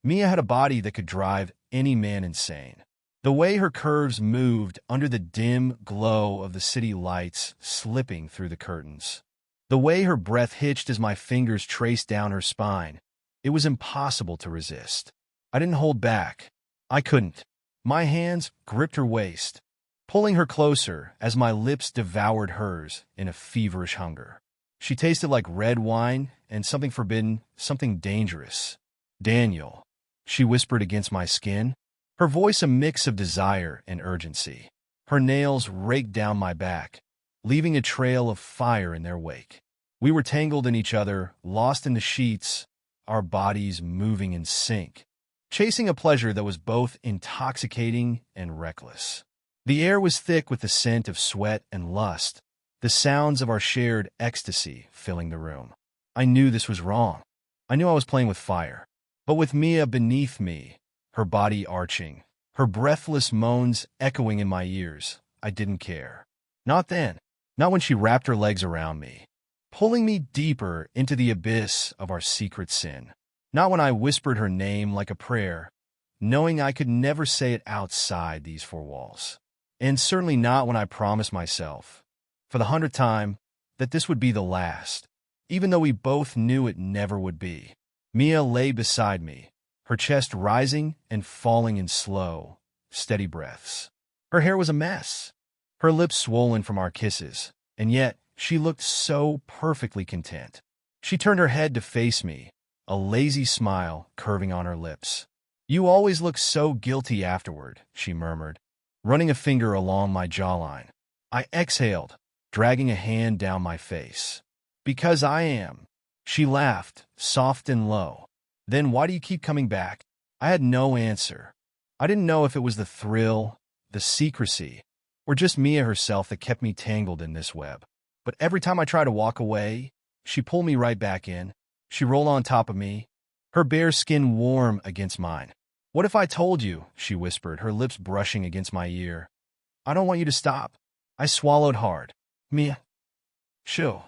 Mia had a body that could drive any man insane. The way her curves moved under the dim glow of the city lights slipping through the curtains. The way her breath hitched as my fingers traced down her spine. It was impossible to resist. I didn't hold back. I couldn't. My hands gripped her waist, pulling her closer as my lips devoured hers in a feverish hunger. She tasted like red wine and something forbidden, something dangerous. "Daniel," she whispered against my skin, her voice a mix of desire and urgency. Her nails raked down my back, leaving a trail of fire in their wake. We were tangled in each other, lost in the sheets, our bodies moving in sync, chasing a pleasure that was both intoxicating and reckless. The air was thick with the scent of sweat and lust, the sounds of our shared ecstasy filling the room. I knew this was wrong. I knew I was playing with fire. But with Mia beneath me, her body arching, her breathless moans echoing in my ears, I didn't care. Not then. Not when she wrapped her legs around me, pulling me deeper into the abyss of our secret sin. Not when I whispered her name like a prayer, knowing I could never say it outside these four walls. And certainly not when I promised myself, for the 100th time, that this would be the last, even though we both knew it never would be. Mia lay beside me, her chest rising and falling in slow, steady breaths. Her hair was a mess, her lips swollen from our kisses, and yet she looked so perfectly content. She turned her head to face me, a lazy smile curving on her lips. "You always look so guilty afterward," she murmured, running a finger along my jawline. I exhaled, dragging a hand down my face. "Because I am." She laughed, soft and low. "Then why do you keep coming back?" I had no answer. I didn't know if it was the thrill, the secrecy, or just Mia herself that kept me tangled in this web. But every time I tried to walk away, she pulled me right back in. She rolled on top of me, her bare skin warm against mine. "What if I told you?" she whispered, her lips brushing against my ear. "I don't want you to stop." I swallowed hard. "Mia." "Shoo."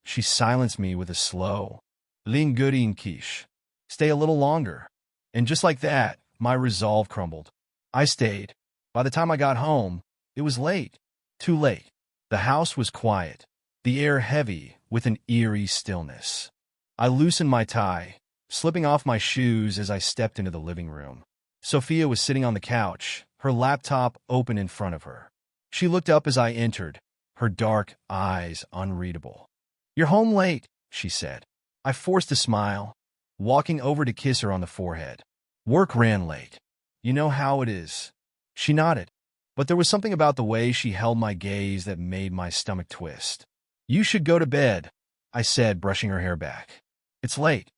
She silenced me with a slow, "Lingurin quiche." "Stay a little longer." And just like that, my resolve crumbled. I stayed. By the time I got home, it was late. Too late. The house was quiet, the air heavy with an eerie stillness. I loosened my tie, slipping off my shoes as I stepped into the living room. Sophia was sitting on the couch, her laptop open in front of her. She looked up as I entered, her dark eyes unreadable. "You're home late," she said. I forced a smile, walking over to kiss her on the forehead. "Work ran late. You know how it is." She nodded, but there was something about the way she held my gaze that made my stomach twist. "You should go to bed," I said, brushing her hair back. "It's late."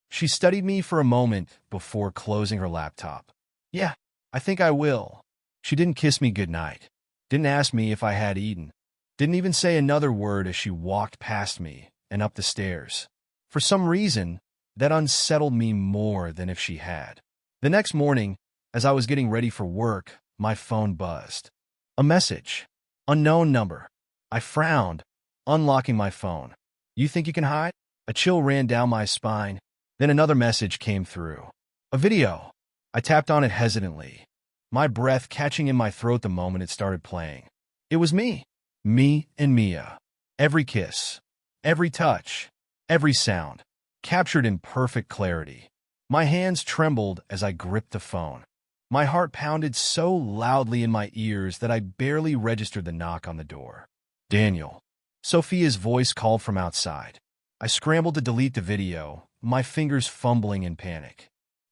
She studied me for a moment before closing her laptop. "Yeah, I think I will." She didn't kiss me goodnight, didn't ask me if I had eaten, didn't even say another word as she walked past me and up the stairs. For some reason, that unsettled me more than if she had. The next morning, as I was getting ready for work, my phone buzzed. A message. Unknown number. I frowned, unlocking my phone. "You think you can hide?" A chill ran down my spine. Then another message came through. A video. I tapped on it hesitantly, my breath catching in my throat the moment it started playing. It was me. Me and Mia. Every kiss, every touch, every sound, captured in perfect clarity. My hands trembled as I gripped the phone. My heart pounded so loudly in my ears that I barely registered the knock on the door. "Daniel." Sophia's voice called from outside. I scrambled to delete the video, my fingers fumbling in panic.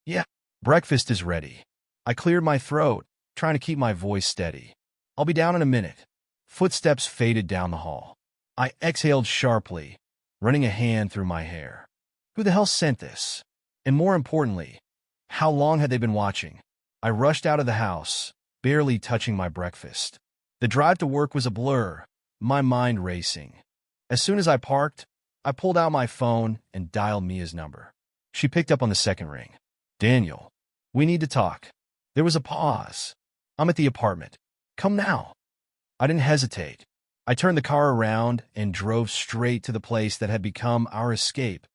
"Yeah, breakfast is ready." I cleared my throat, trying to keep my voice steady. "I'll be down in a minute." Footsteps faded down the hall. I exhaled sharply, running a hand through my hair. Who the hell sent this? And more importantly, how long had they been watching? I rushed out of the house, barely touching my breakfast. The drive to work was a blur, my mind racing. As soon as I parked, I pulled out my phone and dialed Mia's number. She picked up on the second ring. "Daniel, we need to talk." There was a pause. "I'm at the apartment. Come now." I didn't hesitate. I turned the car around and drove straight to the place that had become our escape,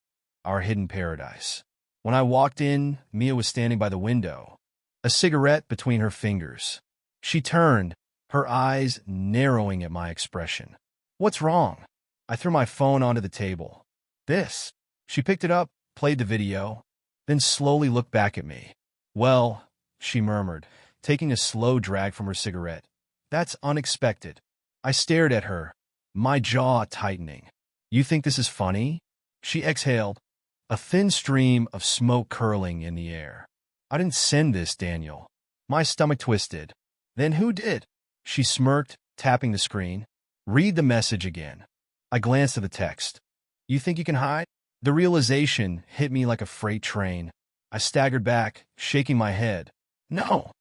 our hidden paradise. When I walked in, Mia was standing by the window, a cigarette between her fingers. She turned, her eyes narrowing at my expression. What's wrong? I threw my phone onto the table. This. She picked it up, played the video, then slowly looked back at me. Well, she murmured, taking a slow drag from her cigarette. That's unexpected. I stared at her, my jaw tightening. You think this is funny? She exhaled, a thin stream of smoke curling in the air. I didn't send this, Daniel. My stomach twisted. Then who did? She smirked, tapping the screen. Read the message again. I glanced at the text. You think you can hide? The realization hit me like a freight train. I staggered back, shaking my head. No,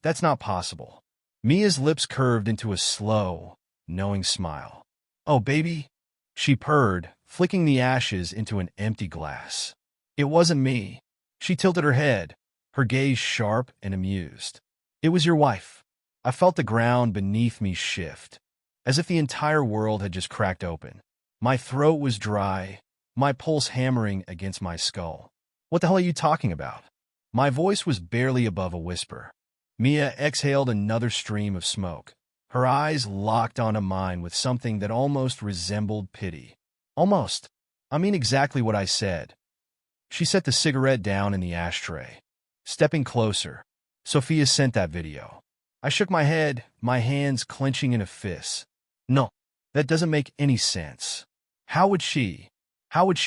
that's not possible. Mia's lips curved into a slow, knowing smile. Oh, baby, she purred, flicking the ashes into an empty glass. It wasn't me. She tilted her head, her gaze sharp and amused. It was your wife. I felt the ground beneath me shift, as if the entire world had just cracked open. My throat was dry, my pulse hammering against my skull. What the hell are you talking about? My voice was barely above a whisper. Mia exhaled another stream of smoke. Her eyes locked onto mine with something that almost resembled pity. Almost. I mean exactly what I said. She set the cigarette down in the ashtray. Stepping closer, Sophia sent that video. I shook my head, my hands clenching in a fist. No, that doesn't make any sense. How would she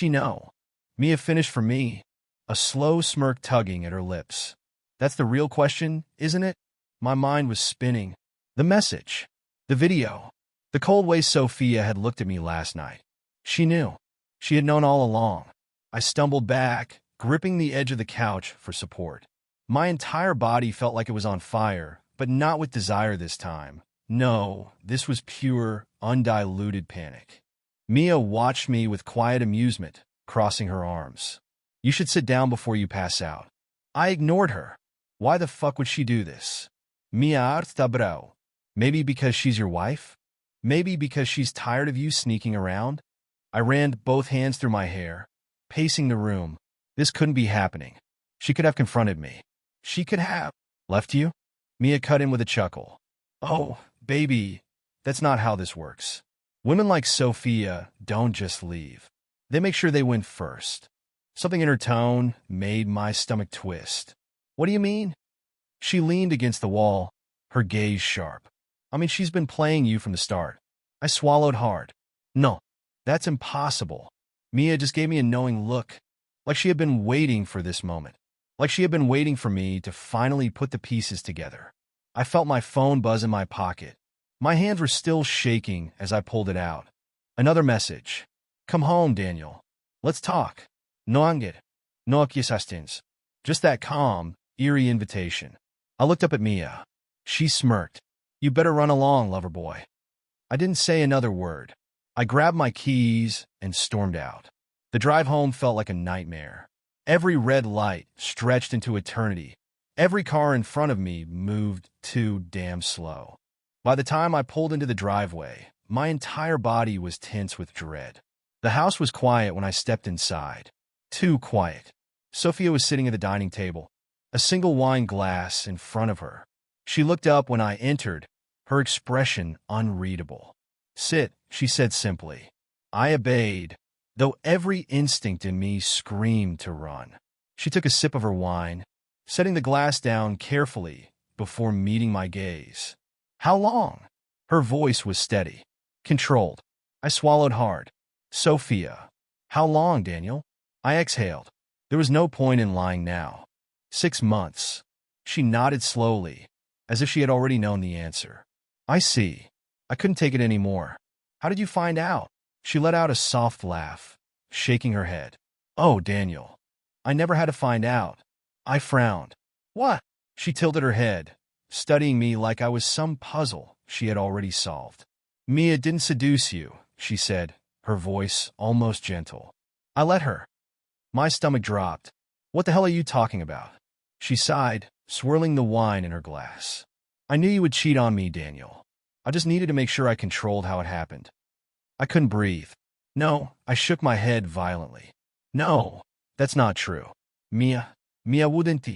know? Mia finished for me, a slow smirk tugging at her lips. That's the real question, isn't it? My mind was spinning. The message. The video. The cold way Sophia had looked at me last night. She knew. She had known all along. I stumbled back, gripping the edge of the couch for support. My entire body felt like it was on fire, but not with desire this time. No, this was pure, undiluted panic. Mia watched me with quiet amusement, crossing her arms. You should sit down before you pass out. I ignored her. Why the fuck would she do this? Mia está bravo. Maybe because she's your wife? Maybe because she's tired of you sneaking around? I ran both hands through my hair, pacing the room. This couldn't be happening. She could have confronted me. She could have left you? Mia cut in with a chuckle. Oh, baby, that's not how this works. Women like Sophia don't just leave. They make sure they win first. Something in her tone made my stomach twist. What do you mean? She leaned against the wall, her gaze sharp. I mean, she's been playing you from the start. I swallowed hard. No, that's impossible. Mia just gave me a knowing look, like she had been waiting for this moment, like she had been waiting for me to finally put the pieces together. I felt my phone buzz in my pocket. My hands were still shaking as I pulled it out. Another message. Come home, Daniel. Let's talk. No angit. No accusastins. Just that calm, eerie invitation. I looked up at Mia. She smirked. You better run along, lover boy. I didn't say another word. I grabbed my keys and stormed out. The drive home felt like a nightmare. Every red light stretched into eternity. Every car in front of me moved too damn slow. By the time I pulled into the driveway, my entire body was tense with dread. The house was quiet when I stepped inside. Too quiet. Sophia was sitting at the dining table, a single wine glass in front of her. She looked up when I entered, her expression unreadable. Sit, she said simply. I obeyed, though every instinct in me screamed to run. She took a sip of her wine, setting the glass down carefully before meeting my gaze. How long? Her voice was steady, controlled. I swallowed hard. Sophia. How long, Daniel? I exhaled. There was no point in lying now. 6 months. She nodded slowly, as if she had already known the answer. I see. I couldn't take it anymore. How did you find out? She let out a soft laugh, shaking her head. Oh, Daniel. I never had to find out. I frowned. What? She tilted her head, studying me like I was some puzzle she had already solved. Mia didn't seduce you, she said, her voice almost gentle. I let her. My stomach dropped. What the hell are you talking about? She sighed, swirling the wine in her glass. I knew you would cheat on me, Daniel. I just needed to make sure I controlled how it happened. I couldn't breathe. No, I shook my head violently. No, That's not true. Mia wouldn't.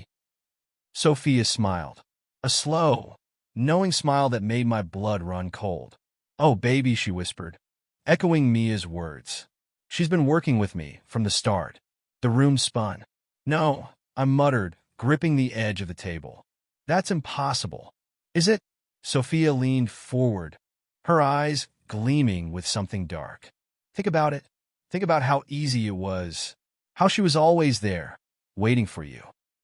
Sophia smiled. A slow, knowing smile that made my blood run cold. Oh, baby, she whispered, echoing Mia's words. She's been working with me from the start. The room spun. No, I muttered, gripping the edge of the table. That's impossible. Is it? Sophia leaned forward, her eyes gleaming with something dark. Think about it. Think about how easy it was. How she was always there, waiting for you.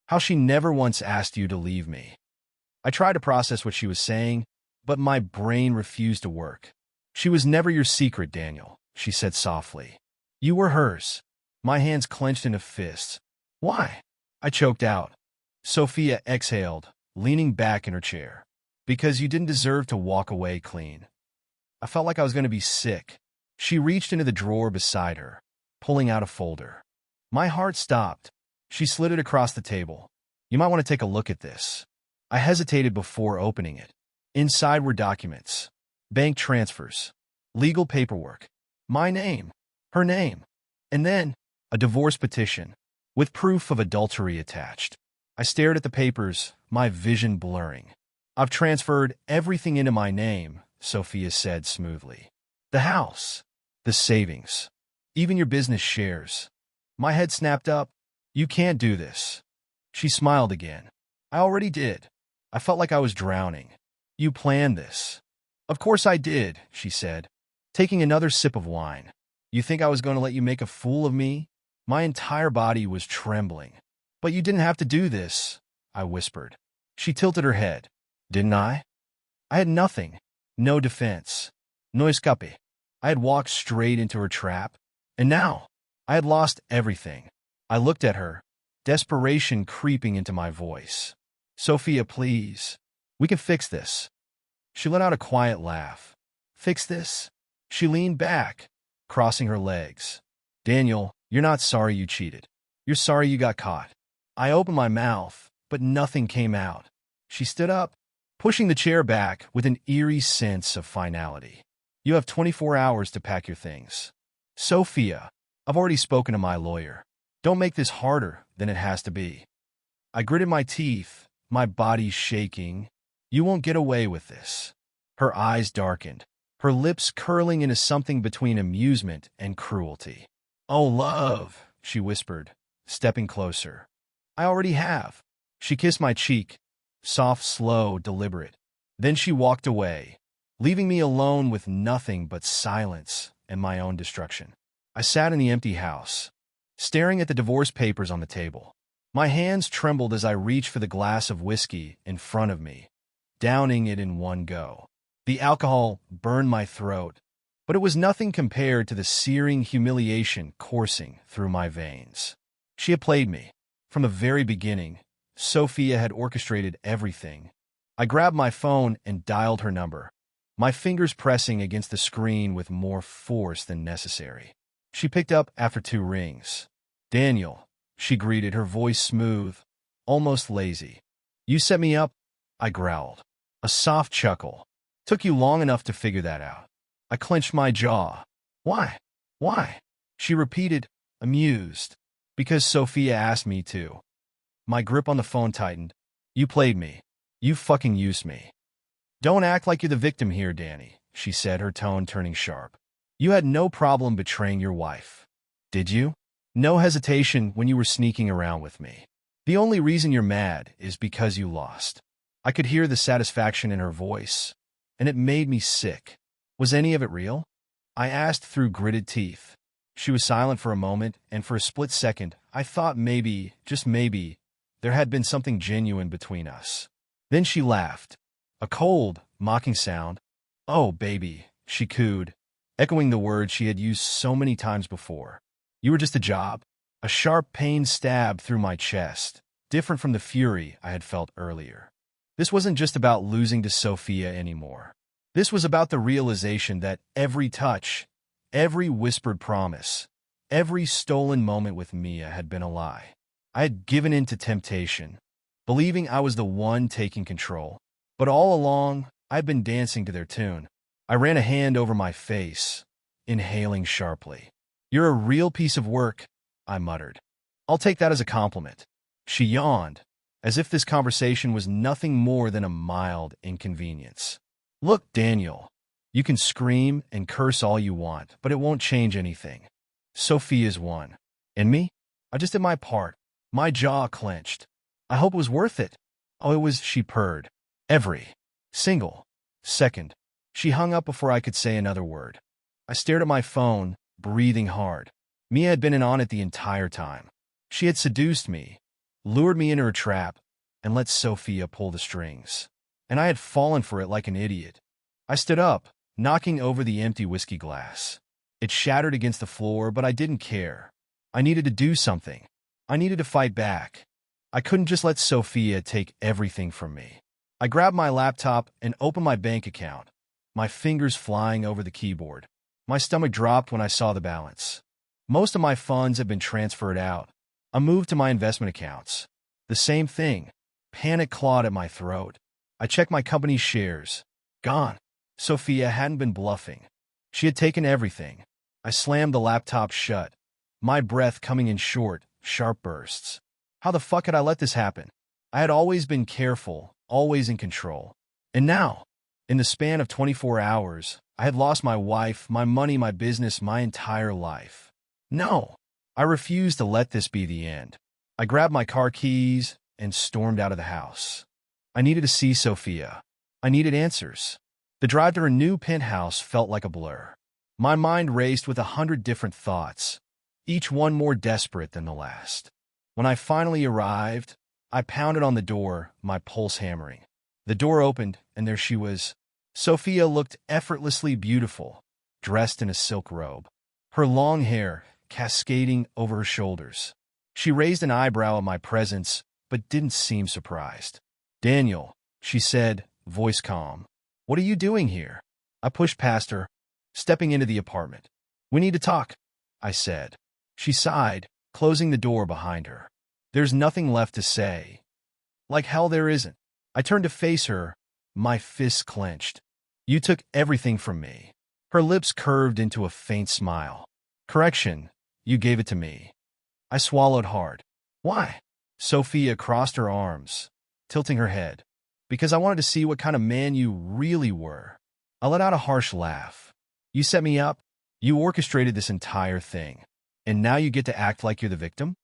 How she never once asked you to leave me. I tried to process what she was saying, but my brain refused to work. She was never your secret, Daniel, she said softly. You were hers. My hands clenched into fists. Why? I choked out. Sophia exhaled, leaning back in her chair. Because you didn't deserve to walk away clean. I felt like I was going to be sick. She reached into the drawer beside her, pulling out a folder. My heart stopped. She slid it across the table. You might want to take a look at this. I hesitated before opening it. Inside were documents, bank transfers, legal paperwork, my name, her name, and then a divorce petition with proof of adultery attached. I stared at the papers, my vision blurring. I've transferred everything into my name, Sophia said smoothly. The house, the savings, even your business shares. My head snapped up. You can't do this. She smiled again. I already did. I felt like I was drowning. You planned this. Of course I did, she said, taking another sip of wine. You think I was going to let you make a fool of me? My entire body was trembling. But you didn't have to do this, I whispered. She tilted her head. Didn't I? I had nothing. No defense. No escape. I had walked straight into her trap. And now, I had lost everything. I looked at her, desperation creeping into my voice. Sophia, please. We can fix this. She let out a quiet laugh. Fix this? She leaned back, crossing her legs. Daniel, you're not sorry you cheated. You're sorry you got caught. I opened my mouth, but nothing came out. She stood up, pushing the chair back with an eerie sense of finality. You have 24 hours to pack your things. Sophia, I've already spoken to my lawyer. Don't make this harder than it has to be. I gritted my teeth, my body shaking. You won't get away with this. Her eyes darkened, her lips curling into something between amusement and cruelty. Oh, love, she whispered, stepping closer. I already have. She kissed my cheek, soft, slow, deliberate. Then she walked away, leaving me alone with nothing but silence and my own destruction. I sat in the empty house, staring at the divorce papers on the table. My hands trembled as I reached for the glass of whiskey in front of me, downing it in one go. The alcohol burned my throat, but it was nothing compared to the searing humiliation coursing through my veins. She had played me. From the very beginning, Sophia had orchestrated everything. I grabbed my phone and dialed her number, my fingers pressing against the screen with more force than necessary. She picked up after 2 rings. Daniel, she greeted, her voice smooth, almost lazy. You set me up? I growled. A soft chuckle. Took you long enough to figure that out. I clenched my jaw. Why? Why? She repeated, amused. Because Sophia asked me to. My grip on the phone tightened. You played me. You fucking used me. Don't act like you're the victim here, Danny, she said, her tone turning sharp. You had no problem betraying your wife. Did you? No hesitation when you were sneaking around with me. The only reason you're mad is because you lost. I could hear the satisfaction in her voice, and it made me sick. Was any of it real? I asked through gritted teeth. She was silent for a moment, and for a split second, I thought maybe, just maybe, there had been something genuine between us. Then she laughed. A cold, mocking sound. Oh, baby, she cooed, echoing the words she had used so many times before. You were just a job. A sharp pain stabbed through my chest, different from the fury I had felt earlier. This wasn't just about losing to Sophia anymore. This was about the realization that every touch, every whispered promise, every stolen moment with Mia had been a lie. I had given in to temptation, believing I was the one taking control. But all along, I'd been dancing to their tune. I ran a hand over my face, inhaling sharply. You're a real piece of work, I muttered. I'll take that as a compliment. She yawned, as if this conversation was nothing more than a mild inconvenience. Look, Daniel, you can scream and curse all you want, but it won't change anything. Sophia's won. And me? I just did my part. My jaw clenched. I hope it was worth it. Oh, it was, she purred. Every single second. She hung up before I could say another word. I stared at my phone, breathing hard. Mia had been in on it the entire time. She had seduced me, lured me into her trap, and let Sophia pull the strings. And I had fallen for it like an idiot. I stood up, knocking over the empty whiskey glass. It shattered against the floor, but I didn't care. I needed to do something. I needed to fight back. I couldn't just let Sophia take everything from me. I grabbed my laptop and opened my bank account, my fingers flying over the keyboard. My stomach dropped when I saw the balance. Most of my funds had been transferred out. I moved to my investment accounts. The same thing. Panic clawed at my throat. I checked my company's shares. Gone. Sophia hadn't been bluffing. She had taken everything. I slammed the laptop shut, my breath coming in short, sharp bursts. How the fuck had I let this happen? I had always been careful, always in control. And now, in the span of 24 hours, I had lost my wife, my money, my business, my entire life. No, I refused to let this be the end. I grabbed my car keys and stormed out of the house. I needed to see Sophia. I needed answers. The drive to her new penthouse felt like a blur. My mind raced with 100 different thoughts, each one more desperate than the last. When I finally arrived, I pounded on the door, my pulse hammering. The door opened, and there she was. Sophia looked effortlessly beautiful, dressed in a silk robe, her long hair cascading over her shoulders. She raised an eyebrow at my presence, but didn't seem surprised. "Daniel," she said, voice calm. "What are you doing here?" I pushed past her, stepping into the apartment. "We need to talk," I said. She sighed, closing the door behind her. "There's nothing left to say." "Like hell there isn't." I turned to face her, my fists clenched. "You took everything from me." Her lips curved into a faint smile. "Correction, you gave it to me." I swallowed hard. "Why?" Sophia crossed her arms, tilting her head. "Because I wanted to see what kind of man you really were." I let out a harsh laugh. "You set me up. You orchestrated this entire thing. And now you get to act like you're the victim?"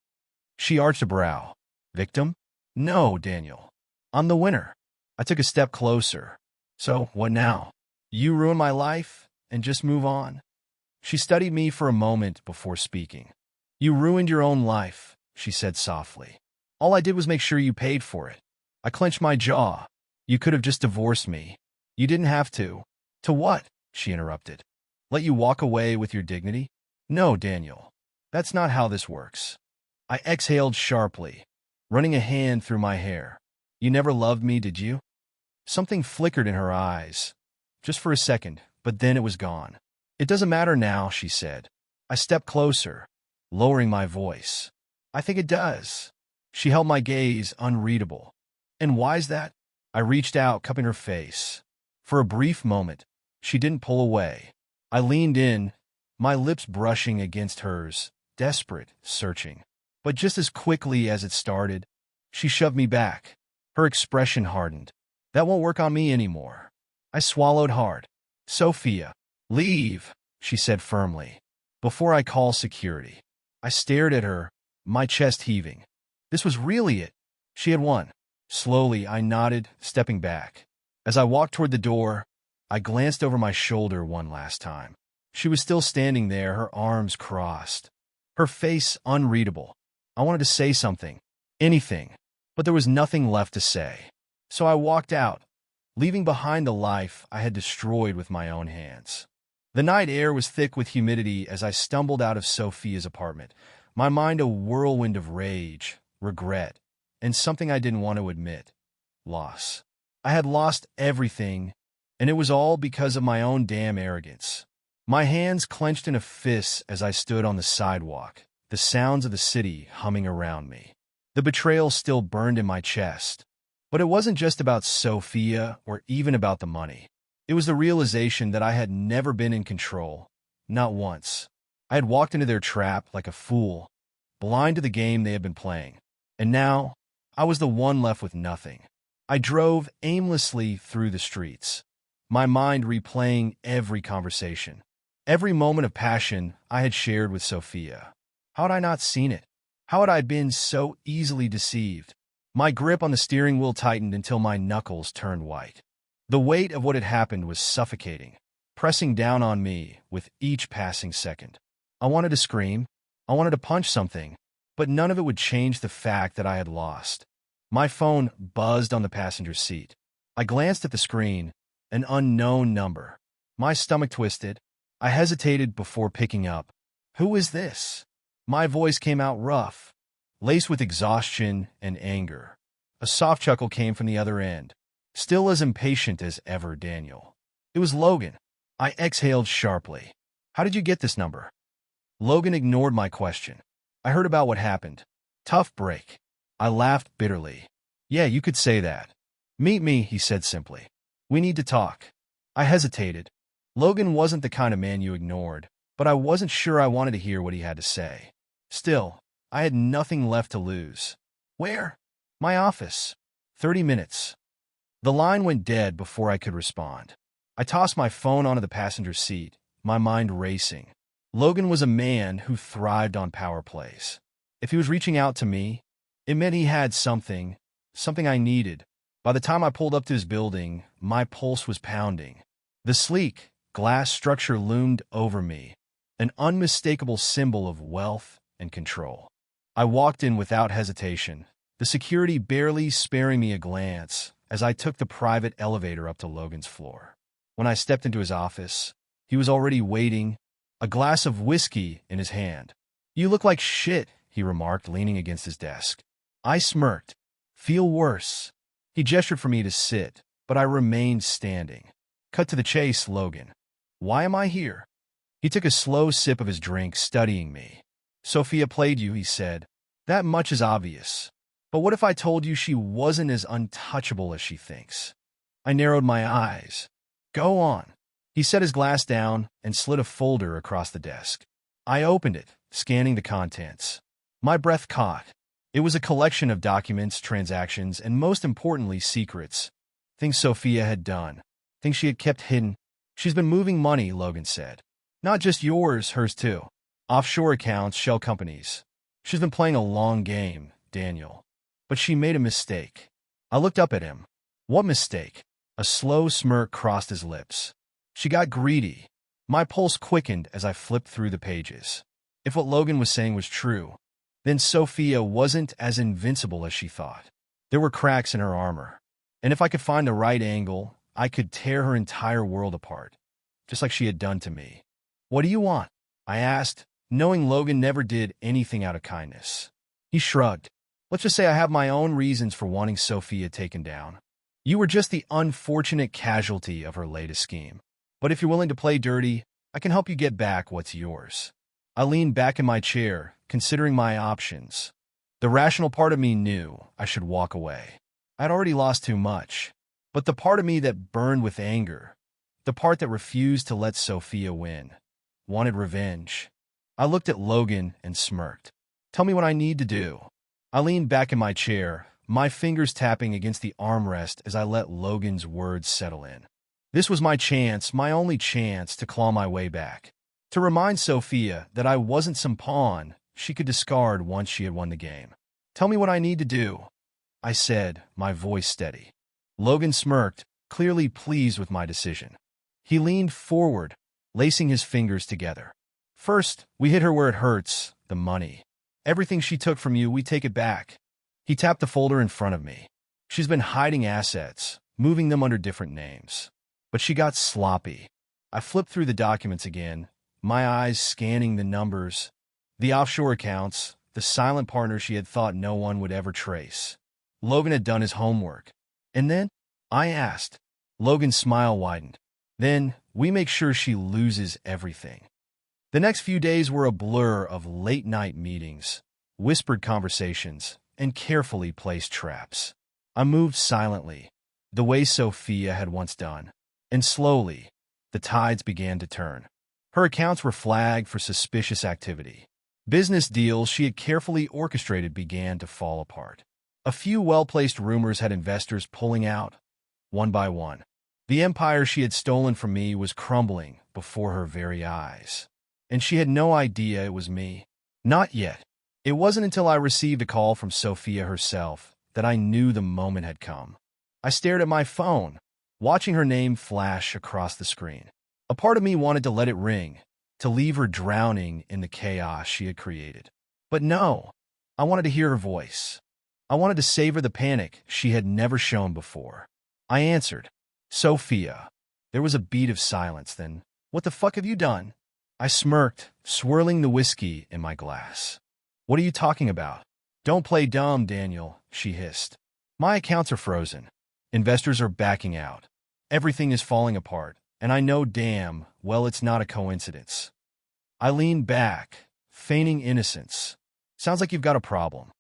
She arched a brow. "Victim? No, Daniel. I'm the winner." I took a step closer. "So, what now? You ruin my life and just move on?" She studied me for a moment before speaking. "You ruined your own life," she said softly. "All I did was make sure you paid for it." I clenched my jaw. "You could have just divorced me. You didn't have to." "To what?" she interrupted. "Let you walk away with your dignity?" "No, Daniel. That's not how this works." I exhaled sharply, running a hand through my hair. "You never loved me, did you?" Something flickered in her eyes, just for a second, but then it was gone. "It doesn't matter now," she said. I stepped closer, lowering my voice. "I think it does." She held my gaze unreadable. "And why's that?" I reached out, cupping her face. For a brief moment, she didn't pull away. I leaned in, my lips brushing against hers, desperate, searching. But just as quickly as it started, she shoved me back. Her expression hardened. "That won't work on me anymore." I swallowed hard. "Sophia, leave," she said firmly, "before I call security." I stared at her, my chest heaving. This was really it. She had won. Slowly, I nodded, stepping back. As I walked toward the door, I glanced over my shoulder one last time. She was still standing there, her arms crossed, her face unreadable. I wanted to say something, anything, but there was nothing left to say. So I walked out, leaving behind the life I had destroyed with my own hands. The night air was thick with humidity as I stumbled out of Sophia's apartment, my mind a whirlwind of rage, regret, and something I didn't want to admit, loss. I had lost everything, and it was all because of my own damn arrogance. My hands clenched in a fist as I stood on the sidewalk, the sounds of the city humming around me. The betrayal still burned in my chest. But it wasn't just about Sophia or even about the money. It was the realization that I had never been in control, not once. I had walked into their trap like a fool, blind to the game they had been playing. And now, I was the one left with nothing. I drove aimlessly through the streets, my mind replaying every conversation, every moment of passion I had shared with Sophia. How had I not seen it? How had I been so easily deceived? My grip on the steering wheel tightened until my knuckles turned white. The weight of what had happened was suffocating, pressing down on me with each passing second. I wanted to scream. I wanted to punch something, but none of it would change the fact that I had lost. My phone buzzed on the passenger seat. I glanced at the screen, an unknown number. My stomach twisted. I hesitated before picking up. Who is this? My voice came out rough, laced with exhaustion and anger. A soft chuckle came from the other end, still as impatient as ever, Daniel. It was Logan. I exhaled sharply. How did you get this number? Logan ignored my question. I heard about what happened. Tough break. I laughed bitterly. Yeah, you could say that. Meet me, he said simply. We need to talk. I hesitated. Logan wasn't the kind of man you ignored, but I wasn't sure I wanted to hear what he had to say. Still, I had nothing left to lose. Where? My office. 30 minutes. The line went dead before I could respond. I tossed my phone onto the passenger seat, my mind racing. Logan was a man who thrived on power plays. If he was reaching out to me, it meant he had something I needed. By the time I pulled up to his building, my pulse was pounding. The sleek, glass structure loomed over me, an unmistakable symbol of wealth and control. I walked in without hesitation, the security barely sparing me a glance as I took the private elevator up to Logan's floor. When I stepped into his office, he was already waiting, a glass of whiskey in his hand. You look like shit, he remarked, leaning against his desk. I smirked. Feel worse. He gestured for me to sit, but I remained standing. Cut to the chase, Logan. Why am I here? He took a slow sip of his drink, studying me. Sophia played you, he said. That much is obvious. But what if I told you she wasn't as untouchable as she thinks? I narrowed my eyes. Go on. He set his glass down and slid a folder across the desk. I opened it, scanning the contents. My breath caught. It was a collection of documents, transactions, and most importantly, secrets. Things Sophia had done. Things she had kept hidden. She's been moving money, Logan said. Not just yours, hers too. Offshore accounts, shell companies. She's been playing a long game, Daniel. But she made a mistake. I looked up at him. What mistake? A slow smirk crossed his lips. She got greedy. My pulse quickened as I flipped through the pages. If what Logan was saying was true, then Sophia wasn't as invincible as she thought. There were cracks in her armor. And if I could find the right angle, I could tear her entire world apart, just like she had done to me. What do you want? I asked, knowing Logan never did anything out of kindness. He shrugged. Let's just say I have my own reasons for wanting Sophia taken down. You were just the unfortunate casualty of her latest scheme. But if you're willing to play dirty, I can help you get back what's yours. I leaned back in my chair, considering my options. The rational part of me knew I should walk away. I'd already lost too much. But the part of me that burned with anger, the part that refused to let Sophia win, wanted revenge. I looked at Logan and smirked. Tell me what I need to do. I leaned back in my chair, my fingers tapping against the armrest as I let Logan's words settle in. This was my chance, my only chance to claw my way back. To remind Sophia that I wasn't some pawn she could discard once she had won the game. Tell me what I need to do, I said, my voice steady. Logan smirked, clearly pleased with my decision. He leaned forward, lacing his fingers together. First, we hit her where it hurts, the money. Everything she took from you, we take it back. He tapped the folder in front of me. She's been hiding assets, moving them under different names. But she got sloppy. I flipped through the documents again, my eyes scanning the numbers, the offshore accounts, the silent partner she had thought no one would ever trace. Logan had done his homework. And then? I asked. Logan's smile widened. Then, we make sure she loses everything. The next few days were a blur of late-night meetings, whispered conversations, and carefully placed traps. I moved silently, the way Sophia had once done. And slowly, the tides began to turn. Her accounts were flagged for suspicious activity. Business deals she had carefully orchestrated began to fall apart. A few well-placed rumors had investors pulling out, one by one. The empire she had stolen from me was crumbling before her very eyes. And she had no idea it was me. Not yet. It wasn't until I received a call from Sophia herself that I knew the moment had come. I stared at my phone, watching her name flash across the screen. A part of me wanted to let it ring, to leave her drowning in the chaos she had created. But no, I wanted to hear her voice. I wanted to savor the panic she had never shown before. I answered, "Sophia." There was a beat of silence, then, "What the fuck have you done?" I smirked, swirling the whiskey in my glass. "What are you talking about?" "Don't play dumb, Daniel," she hissed. "My accounts are frozen. Investors are backing out. Everything is falling apart, and I know damn well it's not a coincidence." I leaned back, feigning innocence. "Sounds like you've got a problem."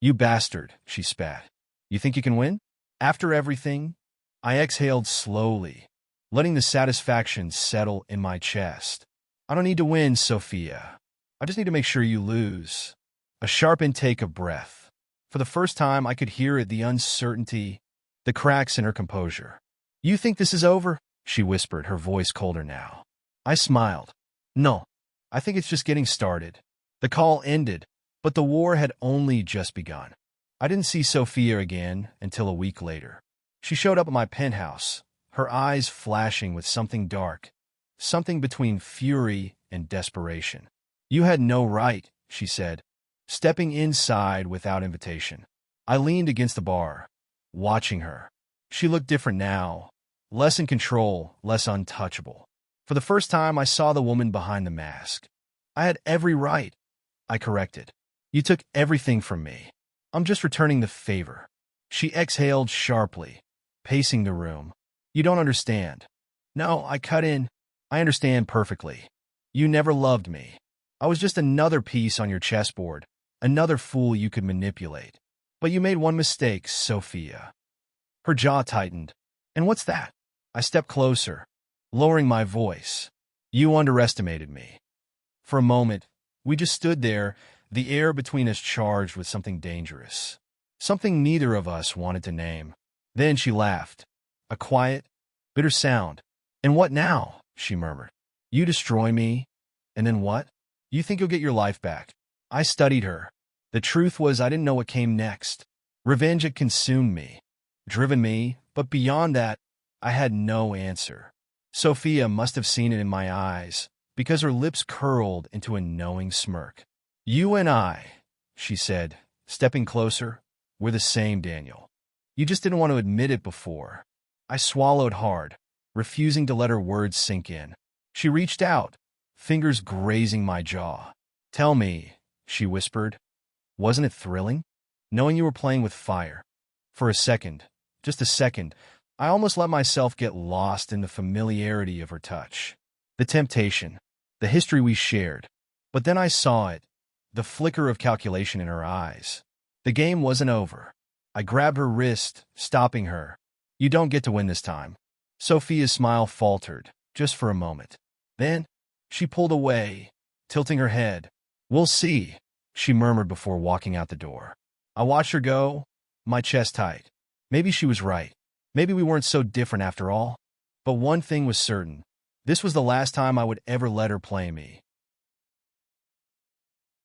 "You bastard," she spat. "You think you can win?" After everything, I exhaled slowly, letting the satisfaction settle in my chest. "I don't need to win, Sophia. I just need to make sure you lose." A sharp intake of breath. For the first time, I could hear it, the uncertainty, the cracks in her composure. "You think this is over?" she whispered, her voice colder now. I smiled. "No, I think it's just getting started." The call ended, but the war had only just begun. I didn't see Sophia again until a week later. She showed up at my penthouse, her eyes flashing with something dark, something between fury and desperation. "You had no right," she said, stepping inside without invitation. I leaned against the bar, watching her. She looked different now, less in control, less untouchable. For the first time, I saw the woman behind the mask. "I had every right," I corrected. "You took everything from me. I'm just returning the favor." She exhaled sharply, pacing the room. "You don't understand." "No," I cut in. "I understand perfectly. You never loved me. I was just another piece on your chessboard, another fool you could manipulate. But you made one mistake, Sophia." Her jaw tightened. "And what's that?" I stepped closer, lowering my voice. "You underestimated me." For a moment, we just stood there, the air between us charged with something dangerous, something neither of us wanted to name. Then she laughed, a quiet, bitter sound. "And what now?" she murmured. "You destroy me, and then what? You think you'll get your life back?" I studied her. The truth was I didn't know what came next. Revenge had consumed me, driven me, but beyond that, I had no answer. Sophia must have seen it in my eyes, because her lips curled into a knowing smirk. "You and I," she said, stepping closer, "we're the same, Daniel. You just didn't want to admit it before." I swallowed hard, refusing to let her words sink in. She reached out, fingers grazing my jaw. "Tell me," she whispered, "wasn't it thrilling? Knowing you were playing with fire." For a second, just a second, I almost let myself get lost in the familiarity of her touch. The temptation, the history we shared. But then I saw it, the flicker of calculation in her eyes. The game wasn't over. I grabbed her wrist, stopping her. "You don't get to win this time." Sophia's smile faltered, just for a moment. Then, she pulled away, tilting her head. "We'll see," she murmured before walking out the door. I watched her go, my chest tight. Maybe she was right. Maybe we weren't so different after all. But one thing was certain. This was the last time I would ever let her play me.